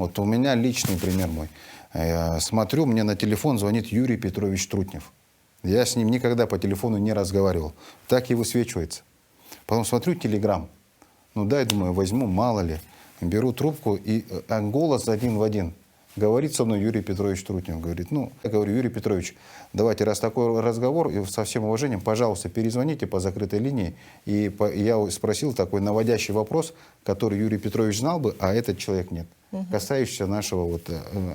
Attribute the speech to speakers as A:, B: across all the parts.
A: Вот у меня личный пример мой. Смотрю, мне на телефон звонит Юрий Петрович Трутнев. Я с ним никогда по телефону не разговаривал. Так и высвечивается. Потом смотрю телеграм. Ну дай, думаю, возьму, мало ли. Беру трубку, и голос один в один. Говорит со мной Юрий Петрович Трутнев. Говорит, ну, я говорю, Юрий Петрович, давайте, раз такой разговор, и со всем уважением, пожалуйста, перезвоните по закрытой линии. И я спросил такой наводящий вопрос, который Юрий Петрович знал бы, а этот человек нет, касающийся нашего вот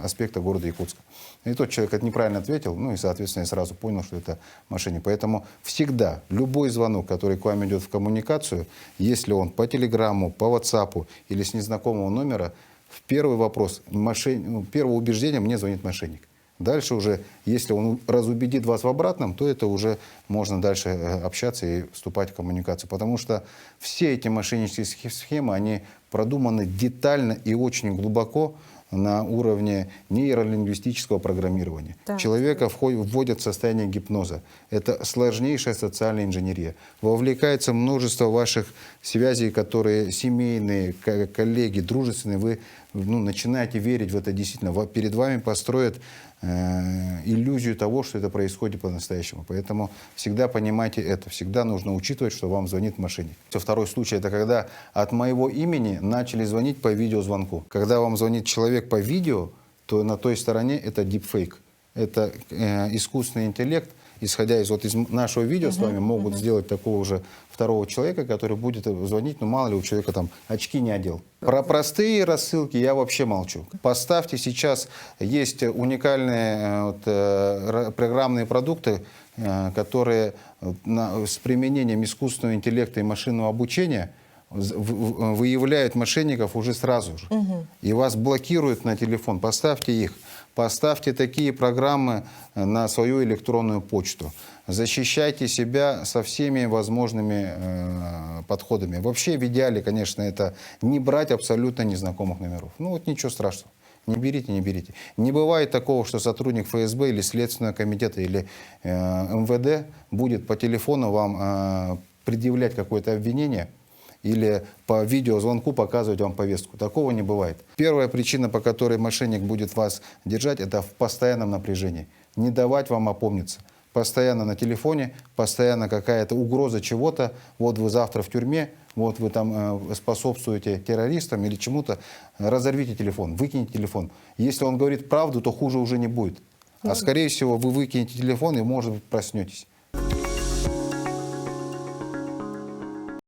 A: аспекта города Якутска. И тот человек это неправильно ответил, ну и, соответственно, я сразу понял, что это мошенник. Поэтому всегда любой звонок, который к вам идет в коммуникацию, если он по телеграмму, по WhatsApp или с незнакомого номера, в первый вопрос, первое убеждение, мне звонит мошенник. Дальше уже, если он разубедит вас в обратном, то это уже можно дальше общаться и вступать в коммуникацию. Потому что все эти мошеннические схемы, они продуманы детально и очень глубоко на уровне нейролингвистического программирования.
B: Да.
A: Человека вводят в состояние гипноза. Это сложнейшая социальная инженерия. Вовлекается множество ваших связей, которые семейные, коллеги, дружественные. Вы начинаете верить в это действительно. Перед вами построят иллюзию того, что это происходит по-настоящему. Поэтому всегда понимайте это. Всегда нужно учитывать, что вам звонит мошенник. Второй случай – это когда от моего имени начали звонить по видеозвонку. Когда вам звонит человек по видео, то на той стороне это дипфейк. Это искусственный интеллект. Исходя из нашего видео с вами, могут сделать такого же второго человека, который будет звонить, ну мало ли у человека там очки не одел. Про простые рассылки я вообще молчу. Поставьте сейчас, есть уникальные программные продукты, которые с применением искусственного интеллекта и машинного обучения выявляют мошенников уже сразу же. И вас блокируют на телефон. Поставьте их. Поставьте такие программы на свою электронную почту. Защищайте себя со всеми возможными подходами. Вообще в идеале, конечно, это не брать абсолютно незнакомых номеров. Ну вот ничего страшного. Не берите, не берите. Не бывает такого, что сотрудник ФСБ или Следственного комитета или МВД будет по телефону вам предъявлять какое-то обвинение или по видеозвонку показывать вам повестку. Такого не бывает. Первая причина, по которой мошенник будет вас держать, это в постоянном напряжении. Не давать вам опомниться. Постоянно на телефоне, постоянно какая-то угроза чего-то. Вот вы завтра в тюрьме, вот вы там способствуете террористам или чему-то. Разорвите телефон, выкиньте телефон. Если он говорит правду, то хуже уже не будет. А скорее всего вы выкинете телефон и, может быть, проснетесь.